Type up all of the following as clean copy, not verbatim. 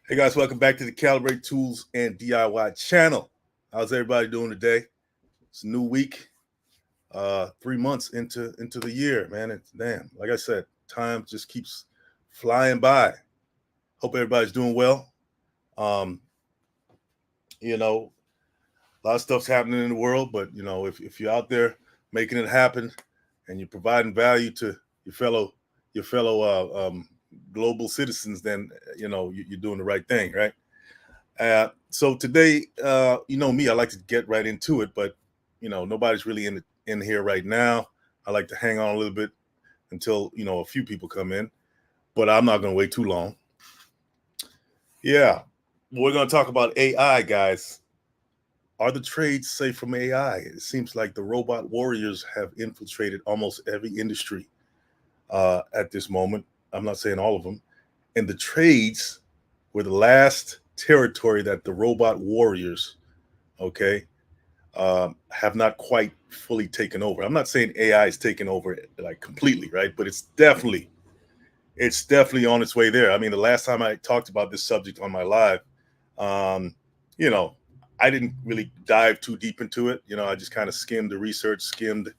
Hey guys, welcome back to the Calibrate Tools and DIY channel. How's everybody doing today? It's a new week, 3 months into the year, man. It's damn, like I said, time just keeps flying by. Hope everybody's doing well. Um, you know, a lot of stuff's happening in the world, but if you're out there making it happen and you're providing value to your fellow global citizens, then you're doing the right thing, right? So today, you know me, I like to get right into it, but nobody's really in here right now. I like to hang on a little bit until a few people come in, but I'm not going to wait too long. Yeah, we're going to talk about AI, guys. Are the trades safe from AI? It seems like the robot warriors have infiltrated almost every industry at this moment. I'm not saying all of them, and the trades were the last territory that the robot warriors, okay, have not quite fully taken over. I'm not saying AI is taking over like completely, right? But it's definitely on its way there. I mean, the last time I talked about this subject on my live, um, you know, I didn't really dive too deep into it. I just kind of skimmed the research, skimmed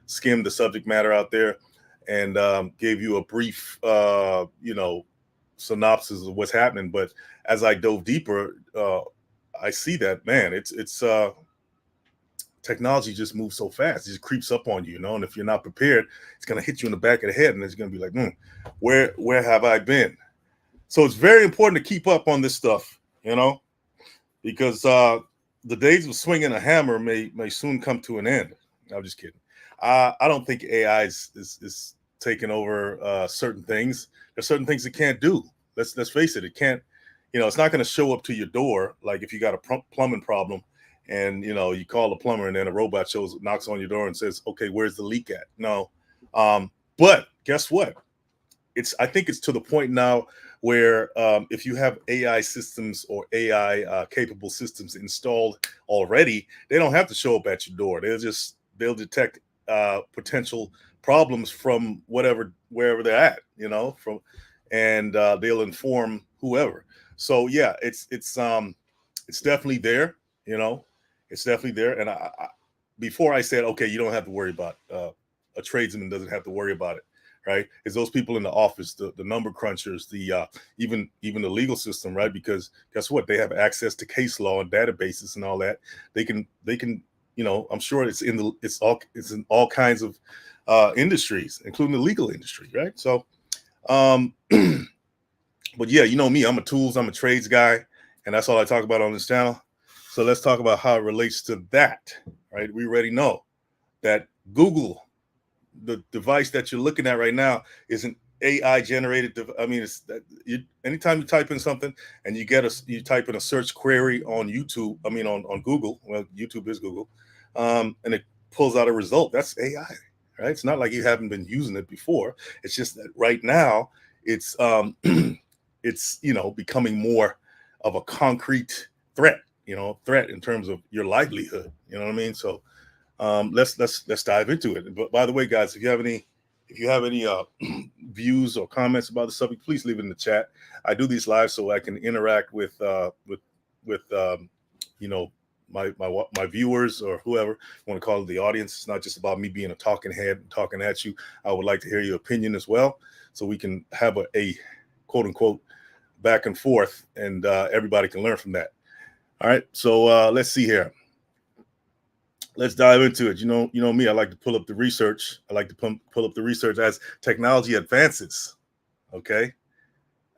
the subject matter out there, and gave you a brief, synopsis of what's happening. But as I dove deeper, I see that, man, it's technology just moves so fast. It just creeps up on you. And if you're not prepared, it's going to hit you in the back of the head, and it's going to be like, where have I been? So it's very important to keep up on this stuff, because the days of swinging a hammer may soon come to an end. I'm just kidding. I don't think AI is taking over certain things. There's certain things it can't do. Let's face it. It can't. It's not going to show up to your door like if you got a plumbing problem, and you call the plumber, and then a robot knocks on your door and says, "Okay, where's the leak at?" No. But guess what? I think it's to the point now where if you have AI systems or AI capable systems installed already, they don't have to show up at your door. They'll detect potential problems from wherever they're at, from, and they'll inform whoever. So yeah, it's definitely there. You know, it's definitely there. And before I said, okay, you don't have to worry about a tradesman doesn't have to worry about it, right? Is those people in the office, the number crunchers, the even the legal system, right? Because guess what? They have access to case law and databases and all that. They can I'm sure it's in all kinds of industries, including the legal industry, right? So but yeah, you know me, I'm a trades guy, and that's all I talk about on this channel. So let's talk about how it relates to that, right? We already know that Google, the device that you're looking at right now, is an AI generated. I mean, it's that anytime you type in something and you type in a search query on YouTube. I mean, on Google. Well, YouTube is Google, and it pulls out a result. That's AI, right? It's not like you haven't been using it before. It's just that right now it's it's becoming more of a concrete threat. Threat in terms of your livelihood. You know what I mean? So let's dive into it. But by the way, guys, if you have any views or comments about the subject, please leave it in the chat. I do these live so I can interact with you know my viewers, or whoever you want to call it, the audience. It's not just about me being a talking head and talking at you. I would like to hear your opinion as well, so we can have a quote unquote back and forth, and everybody can learn from that. All right, so let's see here. Let's dive into it. You know me. I like to pull up the research. I like to pull up the research as technology advances. Okay.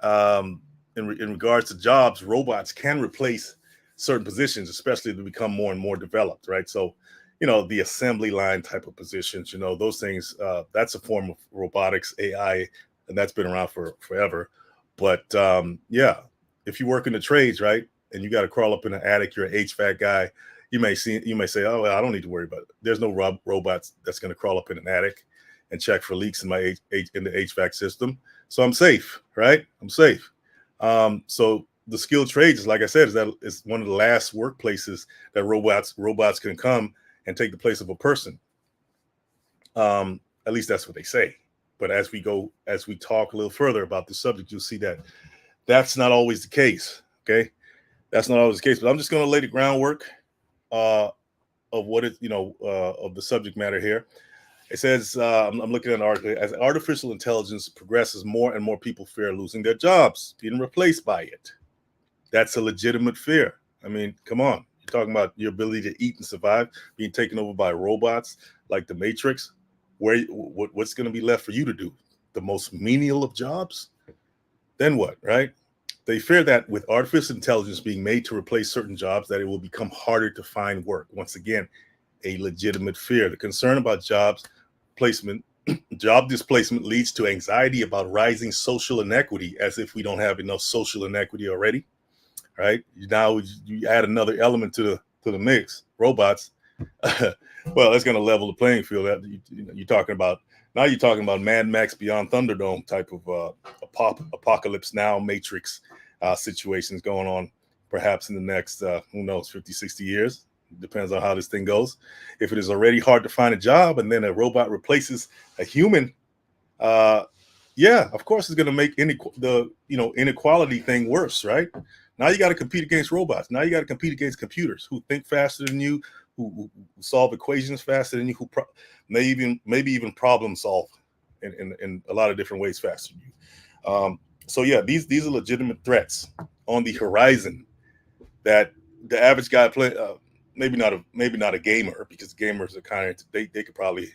In regards to jobs, robots can replace certain positions, especially to become more and more developed. Right. So, the assembly line type of positions. Those things. That's a form of robotics, AI, and that's been around for forever. But yeah, if you work in the trades, right, and you got to crawl up in an attic, you're an HVAC guy. You may say, oh, well, I don't need to worry about it. There's no robots that's going to crawl up in an attic and check for leaks in in the HVAC system. So I'm safe, right? I'm safe. So the skilled trades, like I said, is one of the last workplaces that robots can come and take the place of a person. At least that's what they say. But as we talk a little further about the subject, you'll see that That's not always the case. Okay, that's not always the case. But I'm just going to lay the groundwork uh, of what it, of the subject matter here. It says, I'm looking at an article. As artificial intelligence progresses, more and more people fear losing their jobs, being replaced by it. That's a legitimate fear. I mean, come on. You're talking about your ability to eat and survive, being taken over by robots like the Matrix. What's going to be left for you to do? The most menial of jobs? Then what, right? They fear that with artificial intelligence being made to replace certain jobs, that it will become harder to find work. Once again, a legitimate fear. The concern about placement, job displacement leads to anxiety about rising social inequity, as if we don't have enough social inequity already, right? Now you add another element to the mix, robots. Well, it's going to level the playing field. You're talking about Mad Max Beyond Thunderdome type of apocalypse now Matrix situations going on, perhaps in the next who knows 50, 60 years. Depends on how this thing goes. If it is already hard to find a job, and then a robot replaces a human, yeah, of course it's going to make the inequality thing worse, right? Now you got to compete against robots. Now you got to compete against computers who think faster than you, who solve equations faster than you, who maybe even problem solve in a lot of different ways faster than you. So yeah, these are legitimate threats on the horizon that the average guy maybe not a gamer, because gamers are kind of they could probably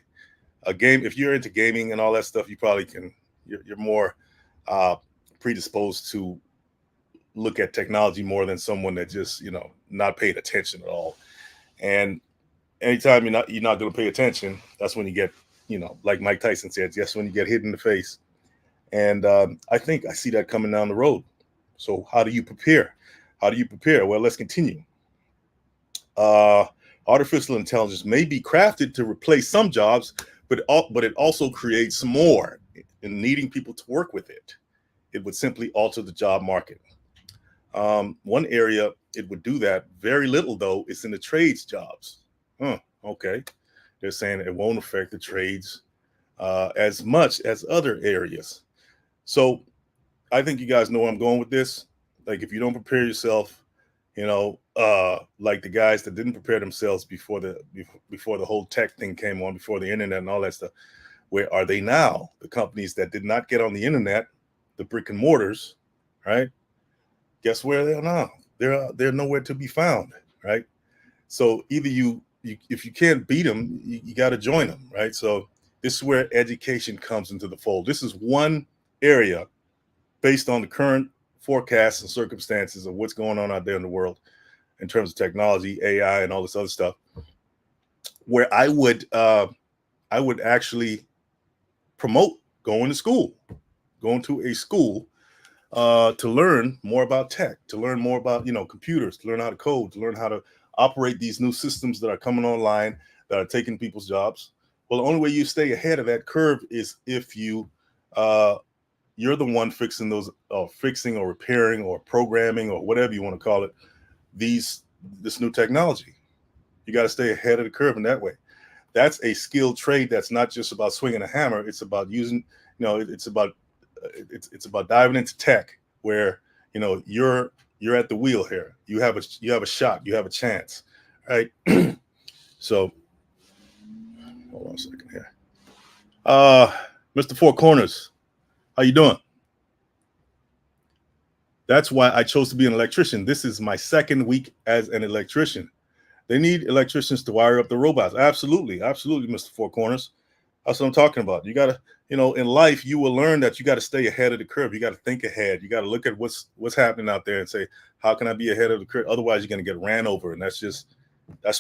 if you're into gaming and all that stuff, you probably can. You're more predisposed to look at technology more than someone that just not paid attention at all. And anytime you're not going to pay attention, that's when you get like Mike Tyson said, just when you get hit in the face. And I think I see that coming down the road. So how do you prepare? Well, let's continue. Artificial intelligence may be crafted to replace some jobs, but it also creates more in needing people to work with it. It would simply alter the job market. One area it would do that very little, though, is in the trades jobs. Okay. They're saying it won't affect the trades as much as other areas. So I think you guys know where I'm going with this. Like, if you don't prepare yourself, like the guys that didn't prepare themselves before the whole tech thing came on, before the internet and all that stuff, where are they now? The companies that did not get on the internet, the brick and mortars, right? Guess where they are now? They're nowhere to be found, right? So either you if you can't beat them, you got to join them, right? So this is where education comes into the fold. This is one area based on the current forecasts and circumstances of what's going on out there in the world in terms of technology, AI, and all this other stuff, where I would actually promote going to a school to learn more about tech, to learn more about computers, to learn how to code, to learn how to operate these new systems that are coming online that are taking people's jobs. Well, the only way you stay ahead of that curve is if you're the one fixing those, fixing or repairing or programming or whatever you want to call it, this new technology. You got to stay ahead of the curve in that way. That's a skilled trade. That's not just about swinging a hammer. It's about using, it's about diving into tech where you're at the wheel here. You have a shot. You have a chance, right? So, hold on a second here. Mr. Four Corners, how you doing? That's why I chose to be an electrician. This is my second week as an electrician. They need electricians to wire up the robots. Absolutely, Mr. Four Corners. That's what I'm talking about. You gotta, in life, you will learn that you got to stay ahead of the curve. You got to think ahead. You got to look at what's happening out there and say, how can I be ahead of the curve? Otherwise, you're gonna get ran over, and that's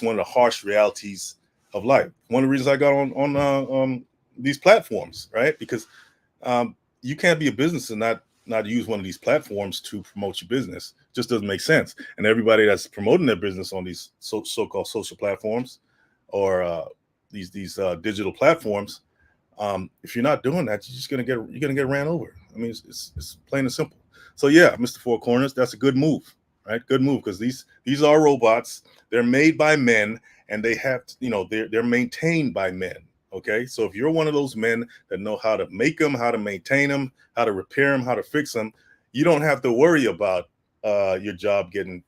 one of the harsh realities of life. One of the reasons I got on these platforms, right? Because you can't be a business and not use one of these platforms to promote your business. Just doesn't make sense. And everybody that's promoting their business on these so-called social platforms or these digital platforms, if you're not doing that, you're gonna get ran over. I mean, it's plain and simple. So yeah, Mr. Four Corners, that's a good move, right? Good move, because these are robots. They're made by men, and they have they're maintained by men. Okay, so if you're one of those men that know how to make them, how to maintain them, how to repair them, how to fix them, you don't have to worry about your job getting,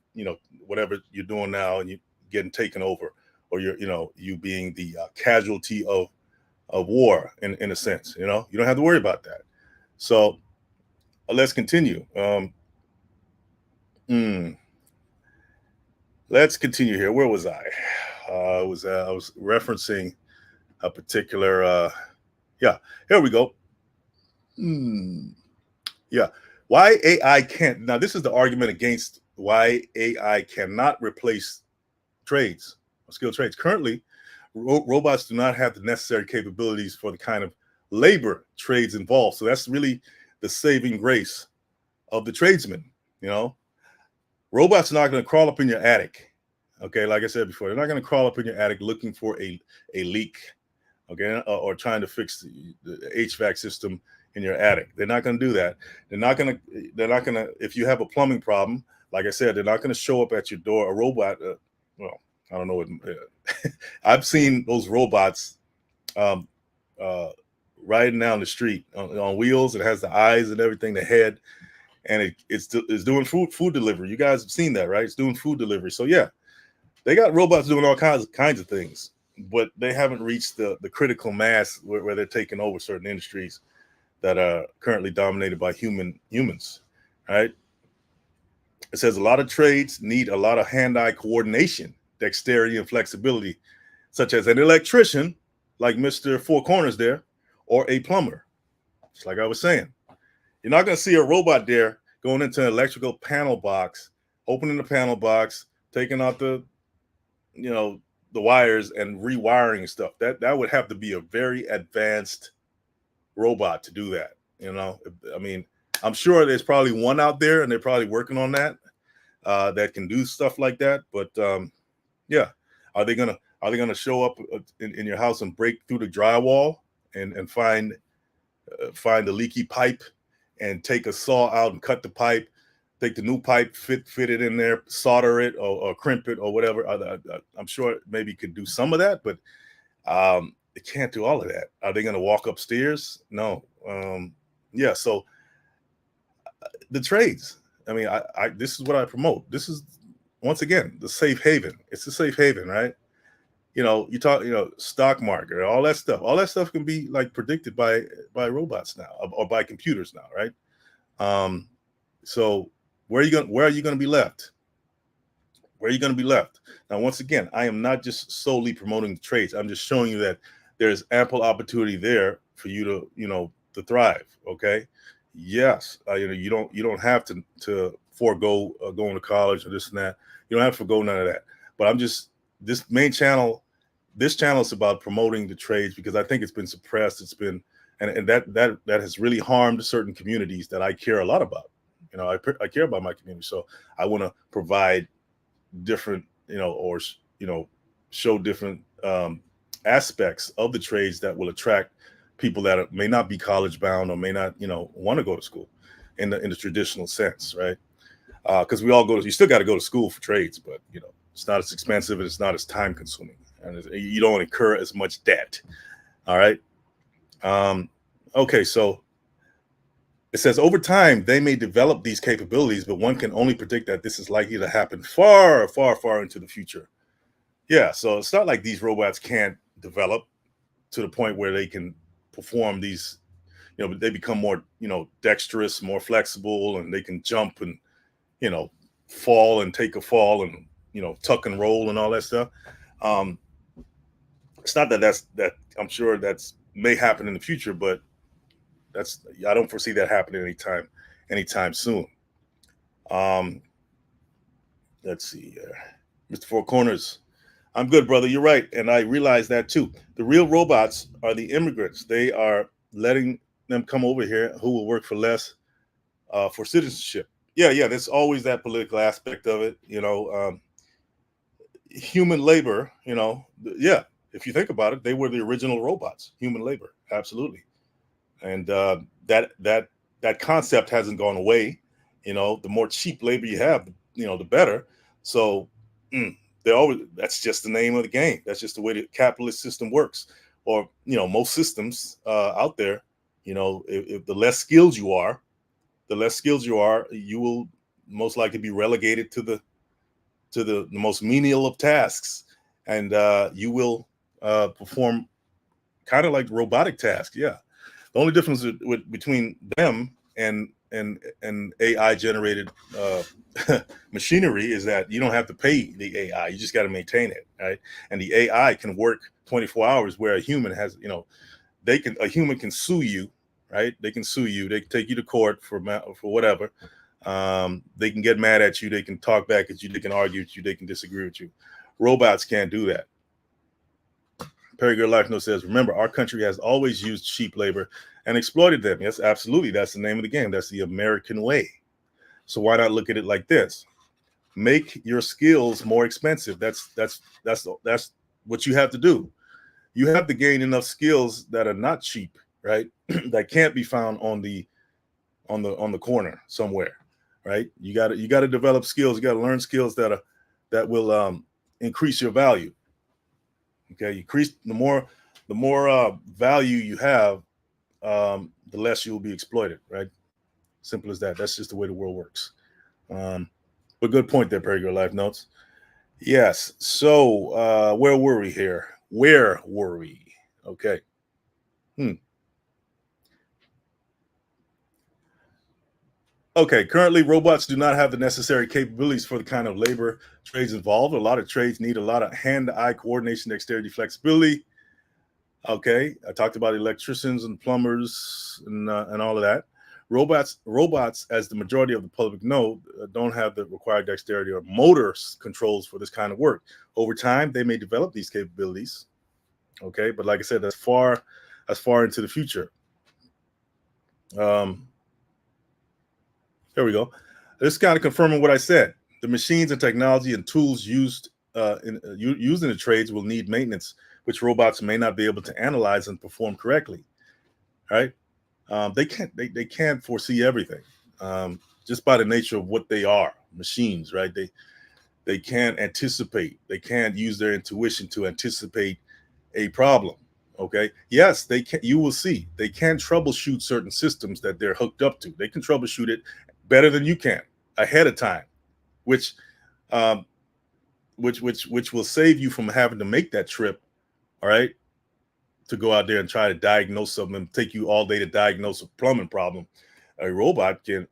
whatever you're doing now, and you getting taken over, or you being the casualty of war in a sense. You don't have to worry about that. So let's continue. Mm, let's continue here. Where was I? I was referencing a particular. Yeah, here we go. Hmm. Yeah, why AI can't. Now, this is the argument against why AI cannot replace trades or skilled trades. Currently, robots do not have the necessary capabilities for the kind of labor trades involved. So that's really the saving grace of the tradesman. You know, robots are not going to crawl up in your attic. Okay, like I said before, they're not going to crawl up in your attic looking for a leak. Okay, or trying to fix the HVAC system in your attic. They're not going to do that. They're not going to. If you have a plumbing problem, like I said, they're not going to show up at your door. A robot. Well, I don't know what. I've seen those robots um, uh, riding down the street on wheels. It has the eyes and everything, the head, and it's doing food delivery. You guys have seen that, right? It's doing food delivery. So yeah, they got robots doing all kinds of things, but they haven't reached the critical mass where they're taking over certain industries that are currently dominated by humans. Right? It says a lot of trades need a lot of hand-eye coordination, dexterity, and flexibility, such as an electrician, like Mr. Four Corners there, or a plumber. Just like I was saying, you're not going to see a robot there going into an electrical panel box, opening the panel box, taking out the wires and rewiring stuff. That would have to be a very advanced robot to do that. I mean, I'm sure there's probably one out there, and they're probably working on that that can do stuff like that. But yeah, are they gonna show up in your house and break through the drywall and find the leaky pipe and take a saw out and cut the pipe, take the new pipe, fit it in there, solder it or crimp it or whatever. I'm sure it maybe could do some of that, but it can't do all of that. Are they going to walk upstairs? No. Yeah. So the trades. I mean, I this is what I promote. This is once again the safe haven. It's a safe haven, right? You talk, stock market, all that stuff. All that stuff can be like predicted by robots now or by computers now, right? So where are you going to be left? Where are you going to be left? Now, once again, I am not just solely promoting the trades. I'm just showing you that there's ample opportunity there for you to thrive. Okay. Yes. You don't have to forego going to college or this and that. You don't have to forego none of that. But this channel is about promoting the trades because I think it's been suppressed. It's been, and that has really harmed certain communities that I care a lot about. I care about my community. So I want to provide different, or show different aspects of the trades that will attract people that may not be college bound or may not, want to go to school in the traditional sense, right? Because you still got to go to school for trades, but it's not as expensive and it's not as time consuming, and you don't incur as much debt. All right. Okay, so it says over time they may develop these capabilities, but one can only predict that this is likely to happen far, far, far into the future. Yeah, so it's not like these robots can't develop to the point where they can perform these, they become more, dexterous, more flexible, and they can jump and, fall and take a fall and, tuck and roll and all that stuff. It's not that I'm sure that's may happen in the future, but I don't foresee that happening anytime soon. Let's see, Mr. Four Corners. I'm good, brother. You're right, and I realize that too. The real robots are the immigrants. They are letting them come over here who will work for less for citizenship. Yeah. There's always that political aspect of it. Human labor. Yeah. If you think about it, they were the original robots. Human labor, absolutely. And that concept hasn't gone away. The more cheap labor you have, the better. So that's just the name of the game. That's just the way the capitalist system works. Or most systems out there. If the less skilled you are, the less skilled you are, you will most likely be relegated to the most menial of tasks, and you will perform kind of like robotic tasks. Yeah, the only difference between them and AI generated machinery is that you don't have to pay the AI; you just got to maintain it, right? And the AI can work 24 hours, where a human has, a human can sue you, right? They can sue you. They can take you to court for whatever. They can get mad at you. They can talk back at you. They can argue with you. They can disagree with you. Robots can't do that. Perry Good Life Note says, remember, our country has always used cheap labor and exploited them. Yes, absolutely. That's the name of the game. That's the American way. So why not look at it like this? Make your skills more expensive. That's what you have to do. You have to gain enough skills that are not cheap, right? That can't be found on the corner somewhere, right? You got to develop skills. You got to learn skills that will increase your value. Okay, increase the more value you have, the less you will be exploited, right? Simple as that. That's just the way the world works. But good point there, Perry Good Life Notes. Yes. So where were we here? Where were we? Okay. Okay, currently robots do not have the necessary capabilities for the kind of labor trades involved. A lot of trades need a lot of hand-eye coordination, dexterity, flexibility. Okay, I talked about electricians and plumbers and all of that. Robots, as the majority of the public know, don't have the required dexterity or motor controls for this kind of work. Over time, they may develop these capabilities. Okay, but like I said, that's far into the future. There we go. This is kind of confirming what I said. The machines and technology and tools used in the trades will need maintenance, which robots may not be able to analyze and perform correctly. Right? They can't foresee everything, just by the nature of what they are, machines. Right? They can't anticipate. They can't use their intuition to anticipate a problem. Okay. Yes, they can. You will see they can troubleshoot certain systems that they're hooked up to. They can troubleshoot it better than you can ahead of time, which will save you from having to make that trip. All right, to go out there and try to diagnose something and take you all day to diagnose a plumbing problem. A robot can,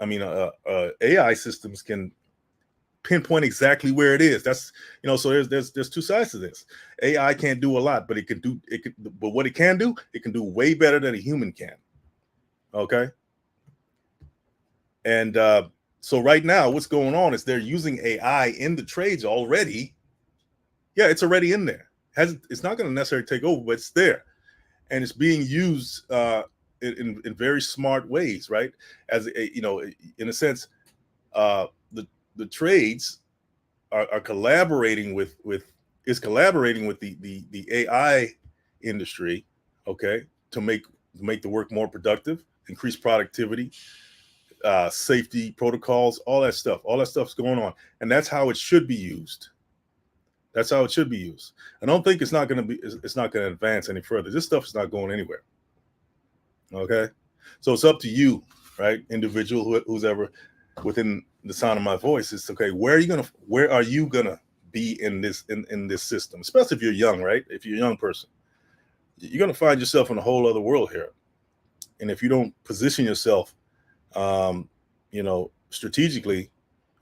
AI systems can pinpoint exactly where it is. That's, so there's two sides to this. AI can't do a lot, but but what it can do, it can do way better than a human can. Okay. And so right now, what's going on is they're using AI in the trades already. Yeah, it's already in there. It's not going to necessarily take over, but it's there, and it's being used in very smart ways, right? As in a sense, the trades are collaborating with the AI industry, okay, to make the work more productive, increase productivity, safety protocols, all that stuff's going on, and that's how it should be used. That's how it should be used. I don't think it's not going to advance any further. This stuff is not going anywhere. Okay, so it's up to you, right, individual, who's ever within the sound of my voice. It's okay. Where are you gonna be in this system? Especially if you're young, right? If you're a young person, you're gonna find yourself in a whole other world here. And if you don't position yourself, strategically,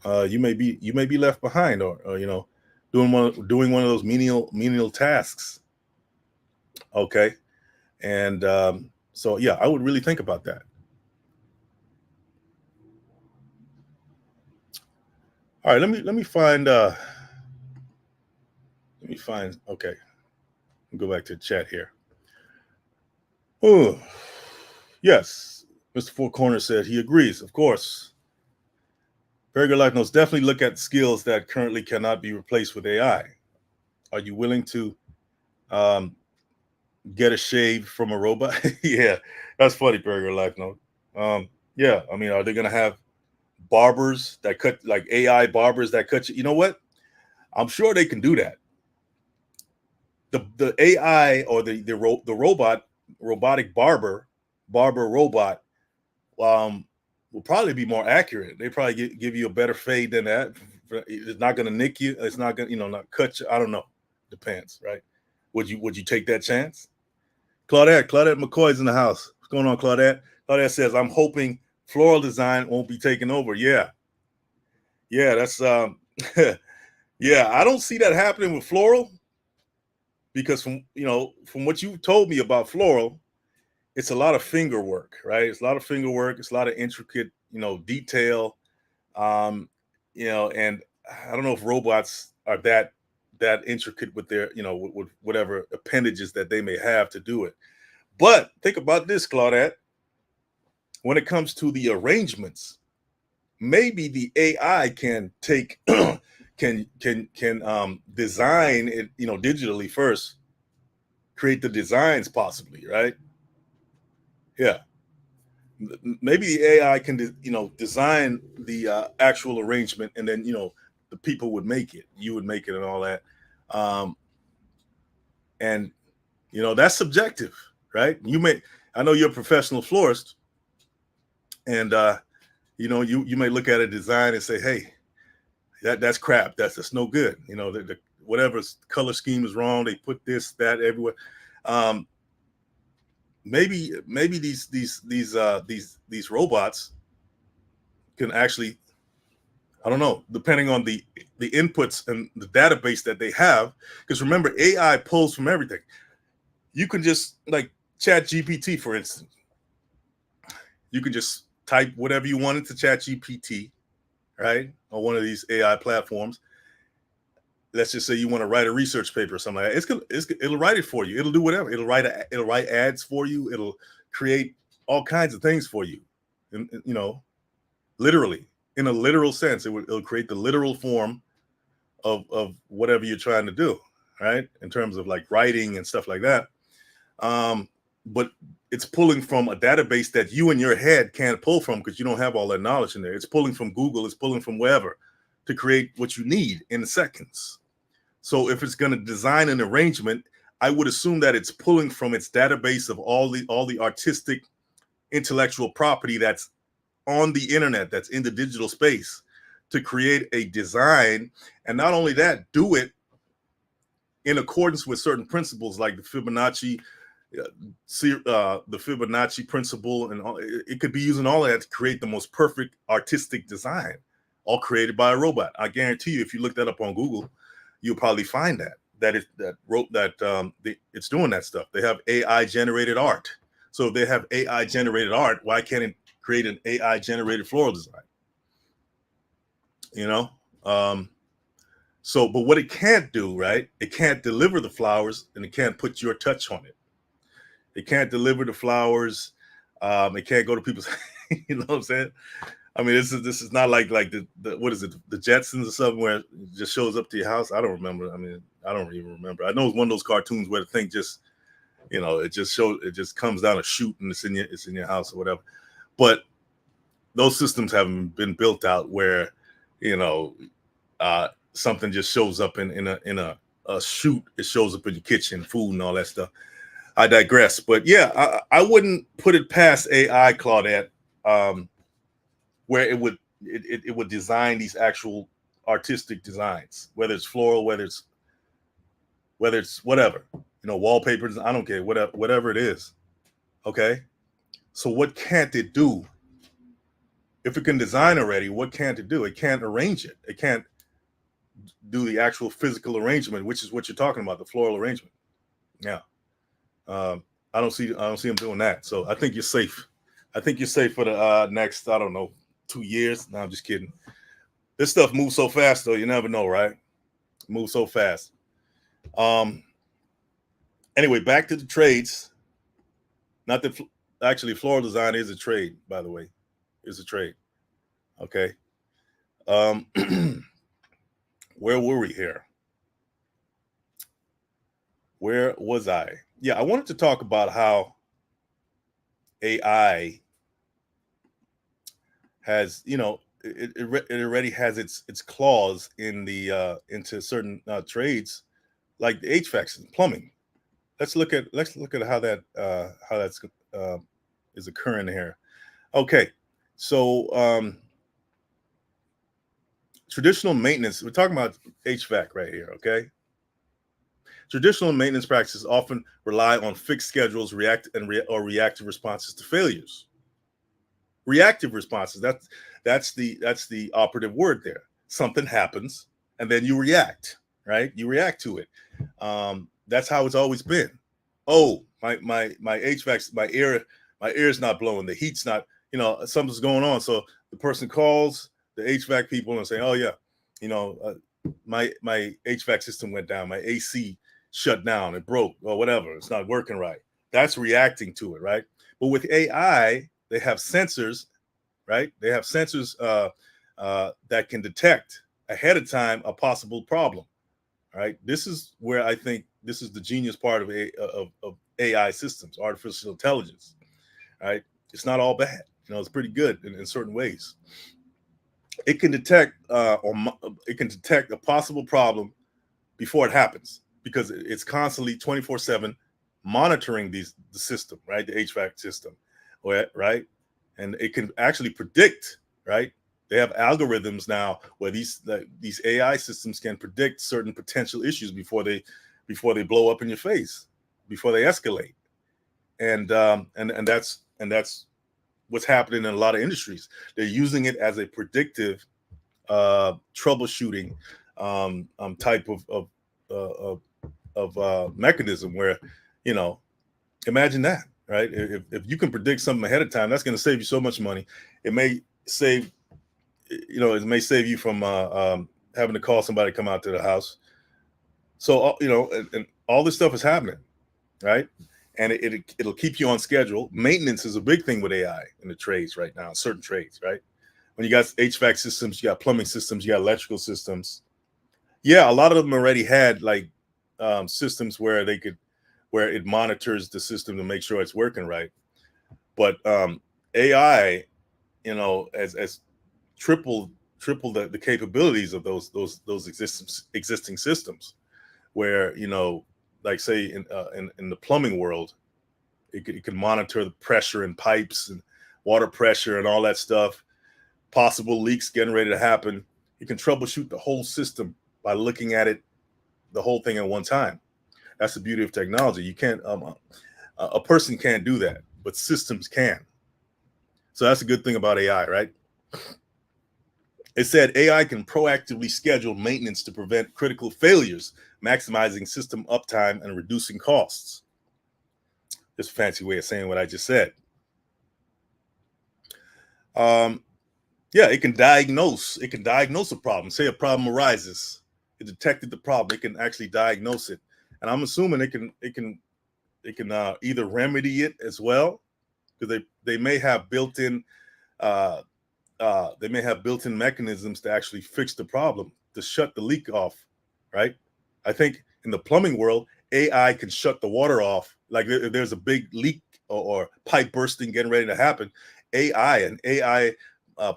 you may be left behind, or doing one of those menial tasks. Okay, and so yeah, I would really think about that. All right, let me find. Okay, go back to the chat here. Oh, yes, Mr. Four Corners said he agrees. Of course, Very Good Life Notes definitely look at skills that currently cannot be replaced with AI. Are you willing to get a shave from a robot? Yeah, that's funny, Very Good Life Note. Yeah, I mean, are they going to have barbers that cut, like AI barbers that cut you? You know what? I'm sure they can do that. The AI or the robotic barber robot will probably be more accurate. They probably give you a better fade than that. It's not going to nick you. It's not going to, not cut you. I don't know. Depends, right? Would you take that chance? Claudette McCoy's in the house. What's going on, Claudette? Claudette says, I'm hoping floral design won't be taken over. Yeah. That's yeah, I don't see that happening with floral, because from what you told me about floral, it's a lot of finger work, right? It's a lot of finger work. It's a lot of intricate, detail. And I don't know if robots are that intricate with their, with whatever appendages that they may have to do it. But think about this, Claudette. When it comes to the arrangements, maybe the AI can take can design it, digitally first, create the designs possibly, right? Yeah. Maybe the AI can, design the actual arrangement, and then, the people would make it. You would make it and all that. And, that's subjective, right? I know you're a professional florist, and, you may look at a design and say, hey, that's crap. That's just no good. The whatever color scheme is wrong. They put this, that everywhere. Maybe these robots can actually, I don't know, depending on the inputs and the database that they have. Because remember, AI pulls from everything. You can just, like Chat GPT, for instance. You can just type whatever you want into Chat GPT, right, on one of these AI platforms. Let's just say you want to write a research paper or something like that. It'll write it for you. It'll do whatever. It'll write ads for you. It'll create all kinds of things for you. And, literally, in a literal sense, it'll create the literal form of whatever you're trying to do, right? In terms of like writing and stuff like that. But it's pulling from a database that you in your head can't pull from, because you don't have all that knowledge in there. It's pulling from Google. It's pulling from wherever to create what you need in seconds. So if it's going to design an arrangement, I would assume that it's pulling from its database of all the artistic intellectual property that's on the internet, that's in the digital space, to create a design. And not only that, do it in accordance with certain principles, like the Fibonacci principle, and it could be using all of that to create the most perfect artistic design, all created by a robot. I guarantee you, if you look that up on Google, you'll probably find it's doing that stuff. They have AI generated art. So if they have AI generated art, why can't it create an AI generated floral design? So, but what it can't do, right? It can't deliver the flowers, and it can't put your touch on it. It can't deliver the flowers. It can't go to people's, you know what I'm saying? I mean, this is not like the what is it, the Jetsons or something, where it just shows up to your house. I don't remember. I mean, I don't even remember. I know it's one of those cartoons where the thing just, it just comes down a chute and it's in your house or whatever. But those systems haven't been built out where, something just shows up in a chute. It shows up in your kitchen, food and all that stuff. I digress. But yeah, I wouldn't put it past AI, Claudette, where it would design these actual artistic designs, whether it's floral, whether it's whatever, wallpapers. I don't care, whatever it is. Okay. So what can't it do? If it can design already, what can't it do? It can't arrange it. It can't do the actual physical arrangement, which is what you're talking about, the floral arrangement. Yeah. I don't see them doing that. So I think you're safe. I think you're safe for the next, I don't know, 2 years. No, I'm just kidding. This stuff moves so fast, though. You never know, right? It moves so fast. Anyway, back to the trades. Not that actually floral design is a trade, by the way. It's a trade. Okay. Where were we here? Where was I? Yeah, I wanted to talk about how AI has, it already has its claws in the into certain trades, like the HVAC system, plumbing. Let's look at how that's is occurring here. Okay, So traditional maintenance, we're talking about HVAC right here, okay? Traditional maintenance practices often rely on fixed schedules, or reactive responses to failures. Reactive responses, that's the operative word there. Something happens and then you react, right? You react to it. That's how it's always been. Oh, my HVAC, my air's not blowing, the heat's not, something's going on. So the person calls the HVAC people and say, oh yeah, my HVAC system went down, my AC shut down, it broke or whatever, it's not working right. That's reacting to it, right? But with AI, they have sensors, right? They have sensors that can detect ahead of time a possible problem, right? This is where I think this is the genius part of AI systems, artificial intelligence, right? It's not all bad. It's pretty good in certain ways. It can detect it can detect a possible problem before it happens because it's constantly 24/7 monitoring the system, right? The HVAC system, right? And it can actually predict, right? They have algorithms now where these AI systems can predict certain potential issues before they blow up in your face, before they escalate. And that's what's happening in a lot of industries. They're using it as a predictive troubleshooting type of mechanism where, you know, imagine that, right? If you can predict something ahead of time, that's going to save you so much money. It may save, it may save you from having to call somebody to come out to the house. So, and all this stuff is happening, right? And it'll keep you on schedule. Maintenance is a big thing with AI in the trades right now, certain trades, right? When you got HVAC systems, you got plumbing systems, you got electrical systems. Yeah, a lot of them already had like systems where it monitors the system to make sure it's working right. But AI, as triple the capabilities of those existing systems, where like say in the plumbing world, it can monitor the pressure in pipes and water pressure and all that stuff, possible leaks getting ready to happen. You can troubleshoot the whole system by looking at it, the whole thing at one time. That's the beauty of technology. You can't a person can't do that, but systems can. So that's a good thing about AI, right? It said AI can proactively schedule maintenance to prevent critical failures, maximizing system uptime and reducing costs. Just a fancy way of saying what I just said. Yeah, it can diagnose. It can diagnose a problem. Say a problem arises, it detected the problem. It can actually diagnose it, and I'm assuming it can either remedy it as well, because they may have built-in mechanisms to actually fix the problem, to shut the leak off, right? I think in the plumbing world, AI can shut the water off. Like if there's a big leak or pipe bursting getting ready to happen, an AI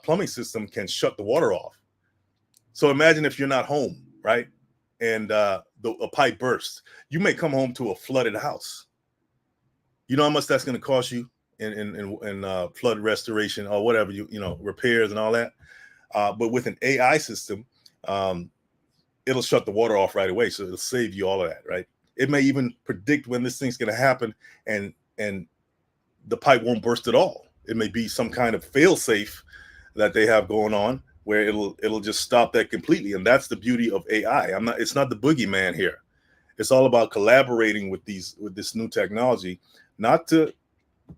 plumbing system can shut the water off. So imagine if you're not home, right? And a pipe bursts. You may come home to a flooded house. You know how much that's going to cost you in flood restoration or whatever, repairs and all that. But with an AI system, um, it'll shut the water off right away, so it'll save you all of that, right? It may even predict when this thing's going to happen, and the pipe won't burst at all. It may be some kind of fail safe that they have going on where it'll just stop that completely. And that's the beauty of AI. It's not the boogeyman here. It's all about collaborating with this new technology. Not to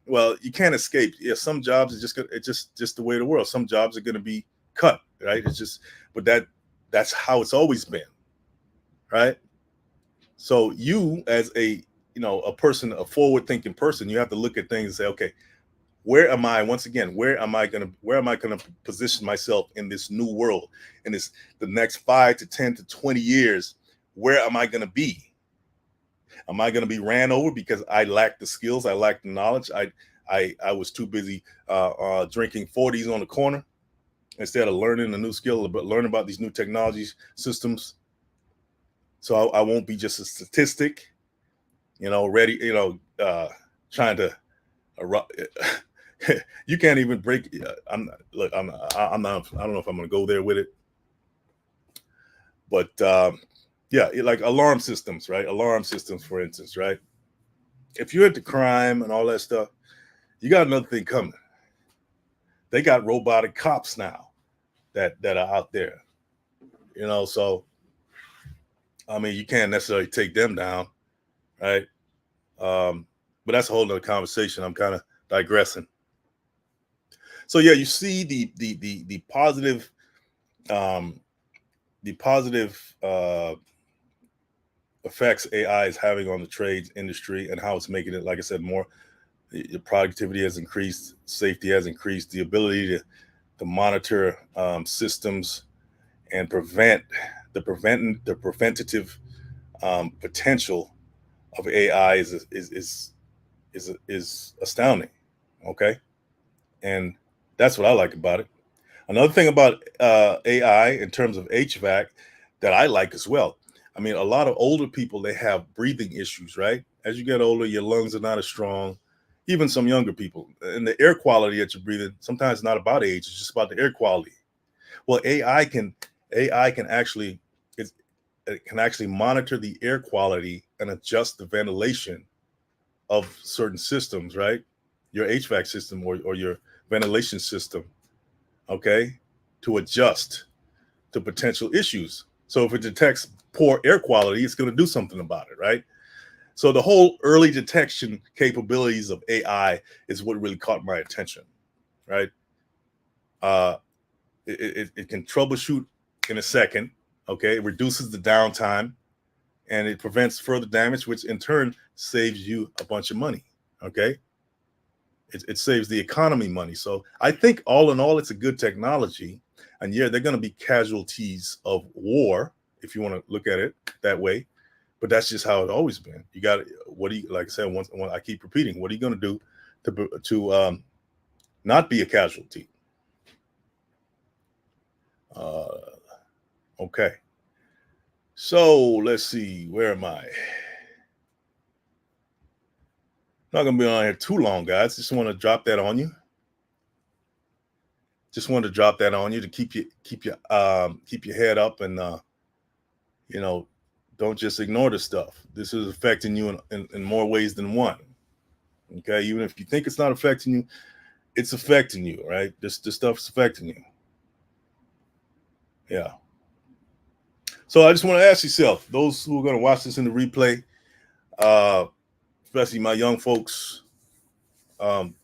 Well, you can't escape. Yeah, some jobs it's just the way of the world. Some jobs are going to be cut, right? It's just, but that's how it's always been, right? So you, as a person, a forward thinking person, you have to look at things and say, okay, where am I gonna position myself in this new world, in the next 5 to 10 to 20 years? Where am I gonna be? Am I gonna be ran over because I lack the skills, I lack the knowledge? I was too busy drinking 40s on the corner instead of learning a new skill, but learning about these new technologies, systems. So I won't be just a statistic, ready, trying to You can't even break. Look. I'm not. I don't know if I'm going to go there with it, but yeah, like alarm systems, right? Alarm systems, for instance, right? If you're into crime and all that stuff, you got another thing coming. They got robotic cops now that are out there, So I mean, you can't necessarily take them down, right? But that's a whole nother conversation. I'm kind of digressing. So yeah, you see the positive um, effects AI is having on the trades industry and how it's making it, like I said, more. The productivity has increased, safety has increased, the ability to monitor systems and the preventative potential of AI is astounding. Okay, and that's what I like about it. Another thing about AI in terms of HVAC that I like as well. I mean, a lot of older people, they have breathing issues, right? As you get older, your lungs are not as strong. Even some younger people, and the air quality that you're breathing sometimes it's not about age; it's just about the air quality. Well, AI can actually it can actually monitor the air quality and adjust the ventilation of certain systems, right? Your HVAC system or your ventilation system, okay, to adjust to potential issues. So if it detects poor air quality, it's going to do something about it, right? So the whole early detection capabilities of AI is what really caught my attention, right? Uh, it can troubleshoot in a second, okay? It reduces the downtime and it prevents further damage, which in turn saves you a bunch of money, okay? It saves the economy money. So I think all in all, it's a good technology. And yeah, they're going to be casualties of war, if you want to look at it that way. But that's just how it's always been. You got what do you like I said once I keep repeating, what are you going to do to not be a casualty? Uh, okay. So let's see, where am I? Not gonna be on here too long, guys. Just want to drop that on you. Just wanted to drop that on you to keep your head up and you know don't just ignore the stuff. This is affecting you in more ways than one. Okay, even if you think it's not affecting you, it's affecting you, right? This stuff is affecting you. Yeah. So I just want to ask yourself, those who are going to watch this in the replay, uh, especially my young folks, um,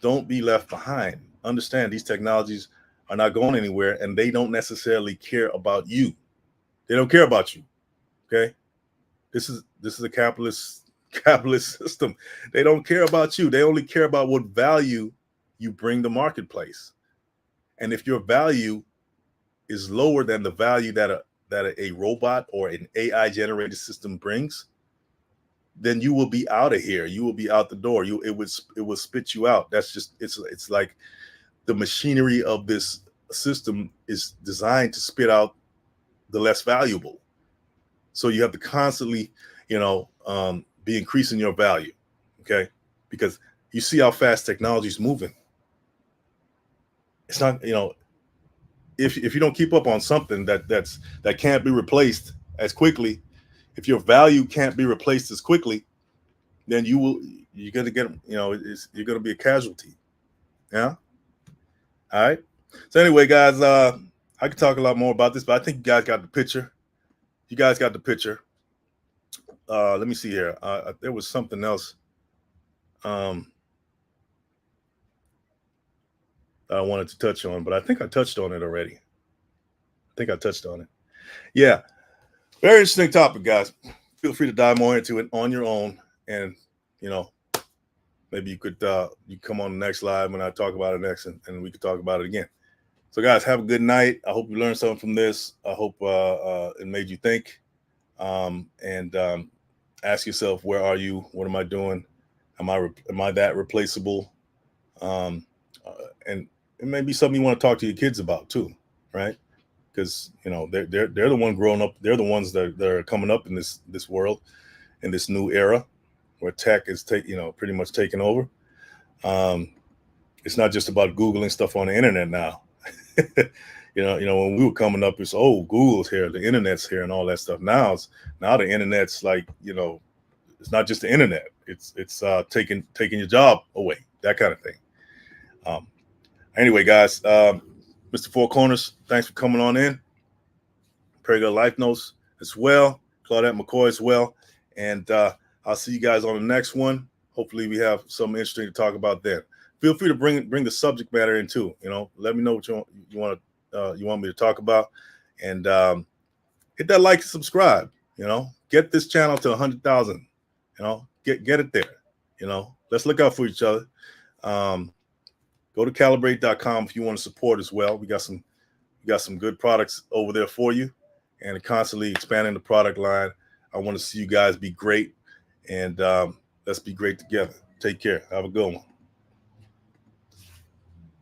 don't be left behind. Understand these technologies are not going anywhere, and they don't necessarily care about you. They don't care about you. Okay, this is a capitalist system. They don't care about you. They only care about what value you bring the marketplace. And if your value is lower than the value that a robot or an AI generated system brings, then you will be out of here. You will be out the door. It will spit you out. That's just it's like the machinery of this system is designed to spit out the less valuable. So you have to constantly, be increasing your value, okay? Because you see how fast technology is moving. It's not, if you don't keep up on something that can't be replaced as quickly, if your value can't be replaced as quickly, then you're gonna get, you're gonna be a casualty. Yeah. All right. So anyway, guys, I could talk a lot more about this, but I think you guys got the picture. You guys got the picture. Let me see here. There was something else um, that I wanted to touch on, but I think I touched on it already. I think I touched on it. Yeah, very interesting topic, guys. Feel free to dive more into it on your own, and you know, maybe you come on the next live when I talk about it next, and we could talk about it again. So, guys, have a good night. I hope you learned something from this. I hope it made you think, and ask yourself, where are you? What am I doing? Am I that replaceable? Um, and it may be something you want to talk to your kids about too, right? Because they're the one growing up. They're the ones that are coming up in this world, in this new era where tech is pretty much taking over. It's not just about Googling stuff on the internet now. When we were coming up, it's, oh, Google's here, the internet's here, and all that stuff. Now the internet's like, it's not just the internet. It's taking your job away, that kind of thing. Anyway, guys, Mr. Four Corners, thanks for coming on in. Prairie Girl Life Notes as well, Claudette McCoy as well, and I'll see you guys on the next one. Hopefully, we have something interesting to talk about then. Feel free to bring the subject matter in too. Let me know what you want me to talk about, and hit that like and subscribe. Get this channel to 100,000. Get it there. Let's look out for each other. Go to calibrate.com if you want to support as well. We got some good products over there for you, and constantly expanding the product line. I want to see you guys be great, and let's be great together. Take care. Have a good one.